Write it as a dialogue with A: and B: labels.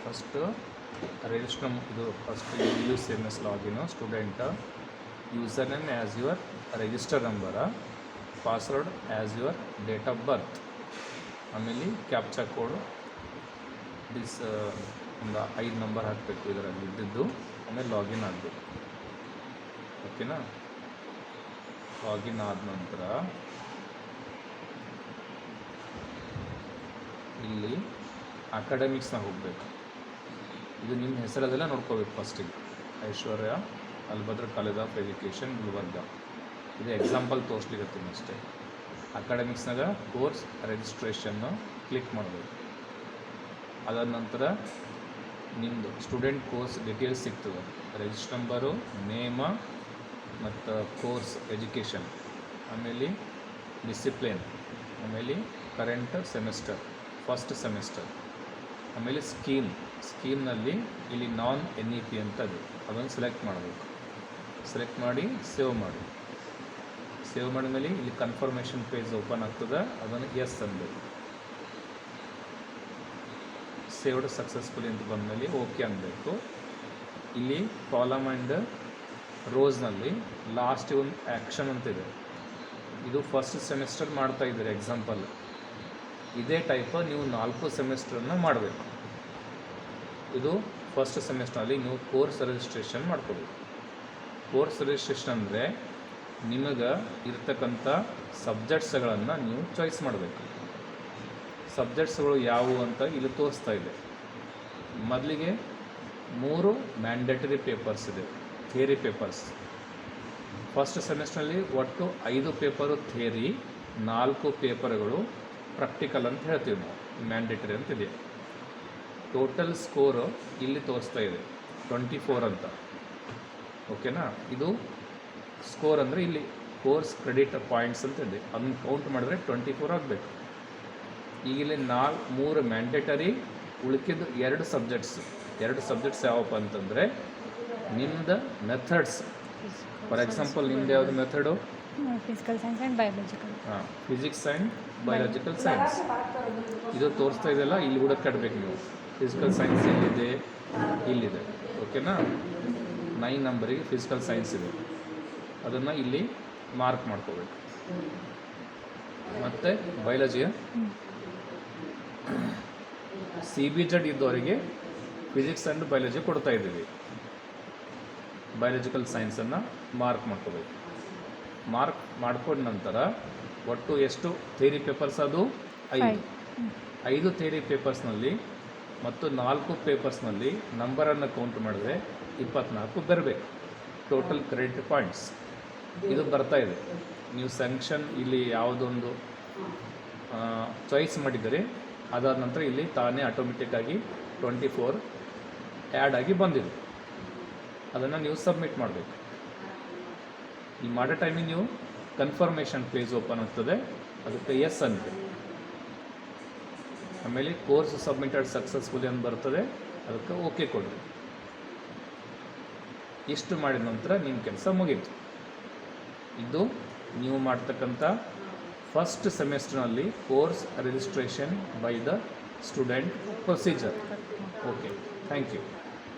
A: First register ಇದು first UCMS login student user name as your register number password as your date of birth ಆಮೇಲೆ captcha ಕೋಡು ಒಂದು 5 number ಹಾಕಬೇಕು ಇದರಲ್ಲಿ ಇದ್ದಿದ್ದು ಆಮೇಲೆ ಲಾಗಿನ್ ಆಗಬೇಕು. ಓಕೆನಾ? ಲಾಗಿನ್ ಆದ ನಂತರ ಇಲ್ಲಿ ಅಕಾಡೆಮಿಕ್ಸ್ನಾಗ ಹೋಗಬೇಕು. ಇದು ನಿಮ್ಮ ಹೆಸರದೆಲ್ಲ ನೋಡ್ಕೋಬೇಕು. ಫಸ್ಟಿಗೆ ಐಶ್ವರ್ಯ ಅಲ್ಬದ್ರ ಕಾಲೇಜ್ ಆಫ್ ಎಜುಕೇಷನ್ ಗುಲ್ಬರ್ಗ. ಇದು ಎಕ್ಸಾಂಪಲ್ ತೋರಿಸ್ಲಿಕ್ಕತ್ತೀನಿ ಅಷ್ಟೇ. ಅಕಾಡೆಮಿಕ್ಸ್ನಾಗ ಕೋರ್ಸ್ ರಿಜಿಸ್ಟ್ರೇಷನ್ನು ಕ್ಲಿಕ್ ಮಾಡಬೇಕು. ಅದಾದ ನಂತರ ನಿಮ್ಮದು ಸ್ಟೂಡೆಂಟ್ ಕೋರ್ಸ್ ಡೀಟೇಲ್ಸ್ ಸಿಗ್ತದೆ. ರಿಜಿಸ್ಟರ್ ನಂಬರು, ನೇಮ ಮತ್ತು ಕೋರ್ಸ್ ಎಜುಕೇಷನ್, ಆಮೇಲೆ ಡಿಸಿಪ್ಲಿನ್, ಆಮೇಲೆ ಕರೆಂಟ್ ಸೆಮಿಸ್ಟರ್, ಫಸ್ಟ್ ಸೆಮಿಸ್ಟರ್, ಆಮೇಲೆ ಸ್ಕೀಮ್ನಲ್ಲಿ ಇಲ್ಲಿ ನಾನ್ NEP ಅಂತ ಇದೆ, ಅದನ್ನು ಸೆಲೆಕ್ಟ್ ಮಾಡಬೇಕು. ಸೆಲೆಕ್ಟ್ ಮಾಡಿ ಸೇವ್ ಮಾಡಿ. ಸೇವ್ ಮಾಡಿದ್ಮೇಲೆ ಇಲ್ಲಿ ಕನ್ಫರ್ಮೇಷನ್ ಪೇಜ್ ಓಪನ್ ಆಗ್ತದೆ, ಅದನ್ನು ಎಸ್ ಅನ್ಬೇಕು. ಸೇವ್ಡ್ ಸಕ್ಸಸ್ಫುಲಿ ಅಂತ ಬಂದಮೇಲೆ ಓಕೆ ಅನ್ನಬೇಕು. ಇಲ್ಲಿ ಕಾಲಮ್ ಆ್ಯಂಡ್ ರೋಸ್ನಲ್ಲಿ ಲಾಸ್ಟ್ ಒಂದು ಆ್ಯಕ್ಷನ್ ಅಂತಿದೆ. ಇದು ಫಸ್ಟ್ ಸೆಮಿಸ್ಟರ್ ಮಾಡ್ತಾ ಇದ್ದೀರಿ ಎಕ್ಸಾಂಪಲ್. ಇದೇ ಟೈಪ್ ನೀವು 4 ಸೆಮಿಸ್ಟರನ್ನು ಮಾಡಬೇಕು. ಇದು ಫಸ್ಟ್ ಸೆಮಿಸ್ಟರ್ನಲ್ಲಿ ನೀವು ಕೋರ್ಸ್ ರಿಜಿಸ್ಟ್ರೇಷನ್ ಮಾಡ್ಕೋಬೇಕು. ಕೋರ್ಸ್ ರಿಜಿಸ್ಟ್ರೇಷನ್ ಅಂದರೆ ನಿಮಗೆ ಇರ್ತಕ್ಕಂಥ ಸಬ್ಜೆಕ್ಟ್ಸ್ಗಳನ್ನು ನೀವು ಚಾಯ್ಸ್ ಮಾಡಬೇಕು. ಸಬ್ಜೆಕ್ಟ್ಸ್ಗಳು ಯಾವುವು ಅಂತ ಇಲ್ಲಿ ತೋರಿಸ್ತಾ ಇದೆ. ಮೊದಲಿಗೆ 3 ಮ್ಯಾಂಡೇಟರಿ ಪೇಪರ್ಸ್ ಇದೆ, ಥಿಯರಿ ಪೇಪರ್ಸ್. ಫಸ್ಟ್ ಸೆಮಿಸ್ಟರ್ನಲ್ಲಿ ಒಟ್ಟು 5 ಪೇಪರು ಥಿಯರಿ, 4 ಪೇಪರ್ಗಳು ಪ್ರಾಕ್ಟಿಕಲ್ ಅಂತ ಹೇಳ್ತೀವಿ ನಾವು, ಮ್ಯಾಂಡೇಟರಿ ಅಂತಿದೆ. ಟೋಟಲ್ ಸ್ಕೋರು ಇಲ್ಲಿ ತೋರಿಸ್ತಾ ಇದೆ 24 ಅಂತ. ಓಕೆನಾ? ಇದು ಸ್ಕೋರ್ ಅಂದರೆ ಇಲ್ಲಿ ಕೋರ್ಸ್ ಕ್ರೆಡಿಟ್ ಪಾಯಿಂಟ್ಸ್ ಅಂತ ಇದೆ, ಅದನ್ನು ಕೌಂಟ್ ಮಾಡಿದ್ರೆ 24 ಆಗಬೇಕು. ಈಗ ಇಲ್ಲಿ 3 ಮ್ಯಾಂಡೇಟರಿ, ಉಳಿಕಿದ್ದು 2 ಸಬ್ಜೆಕ್ಟ್ಸ್ ಯಾವಪ್ಪ ಅಂತಂದರೆ ನಿಮ್ಮದು ಮೆಥಡ್ಸ್. ಫಾರ್ ಎಕ್ಸಾಂಪಲ್ ನಿಮ್ದು ಯಾವುದು method?
B: Physical science and biological.
A: Physics and biological science. ಇದು ತೋರಿಸ್ತಾ ಇದೆಯಲ್ಲ, ಇಲ್ಲಿ ಕೂಡ ಕಟ್ಟಬೇಕು ನೀವು. ಫಿಸಿಕಲ್ ಸೈನ್ಸ್ ಇಲ್ಲಿದೆ. ಓಕೆನಾ? 9 ನಂಬರಿಗೆ ಫಿಸಿಕಲ್ ಸೈನ್ಸ್ ಇದೆ, ಅದನ್ನು ಇಲ್ಲಿ ಮಾರ್ಕ್ ಮಾಡ್ಕೋಬೇಕು. ಮತ್ತು ಬಯಾಲಜಿ CBZ ಇದ್ದವರಿಗೆ ಫಿಸಿಕ್ಸ್ ಆ್ಯಂಡ್ ಬಯಾಲಜಿ ಕೊಡ್ತಾ ಇದ್ದೀವಿ. ಬಯಾಲಜಿಕಲ್ ಸೈನ್ಸನ್ನು ಮಾರ್ಕ್ ಮಾಡ್ಕೋಬೇಕು. ಮಾರ್ಕ್ ಮಾಡ್ಕೊಂಡ ನಂತರ ಒಟ್ಟು ಎಷ್ಟು ಥಿಯರಿ ಪೇಪರ್ಸ್? ಅದು 5 ಥಿಯರಿ ಪೇಪರ್ಸ್ನಲ್ಲಿ ಮತ್ತು 4 ಪೇಪರ್ಸ್ನಲ್ಲಿ ನಂಬರನ್ನು ಕೌಂಟ್ ಮಾಡಿದ್ರೆ 24 ಬರಬೇಕು. ಟೋಟಲ್ ಕ್ರೆಡಿಟ್ ಪಾಯಿಂಟ್ಸ್ ಇದು ಬರ್ತಾ ಇದೆ. ನೀವು ಸ್ಯಾಂಕ್ಷನ್ ಇಲ್ಲಿ ಯಾವುದೊಂದು ಚಾಯ್ಸ್ ಮಾಡಿದರೆ ಅದಾದ ನಂತರ ಇಲ್ಲಿ ತಾನೇ ಆಟೋಮೆಟಿಕ್ಕಾಗಿ 24 ಆ್ಯಡ್ ಆಗಿ ಬಂದಿದೆ. ಅದನ್ನು ನೀವು ಸಬ್ಮಿಟ್ ಮಾಡಬೇಕು. ಈ ಮಾಡೋ ಟೈಮಿಗೆ ನೀವು ಕನ್ಫರ್ಮೇಷನ್ ಪೇಜ್ ಓಪನ್ ಆಗ್ತದೆ, ಅದಕ್ಕೆ ಎಸ್ ಅಂತ. ಆಮೇಲೆ ಕೋರ್ಸ್ ಸಬ್ಮಿಟೆಡ್ ಸಕ್ಸಸ್ಫುಲಿ ಅಂತ ಬರ್ತದೆ, ಅದಕ್ಕೆ ಓಕೆ ಕೊಡ್ರಿ. ಇಷ್ಟು ಮಾಡಿದ ನಂತರ ನಿಮ್ಮ ಕೆಲಸ ಮುಗೀತು. ಇದು ನೀವು ಮಾಡ್ತಕ್ಕಂಥ ಫಸ್ಟ್ ಸೆಮಿಸ್ಟರ್ನಲ್ಲಿ course registration by the student procedure. Okay, thank you.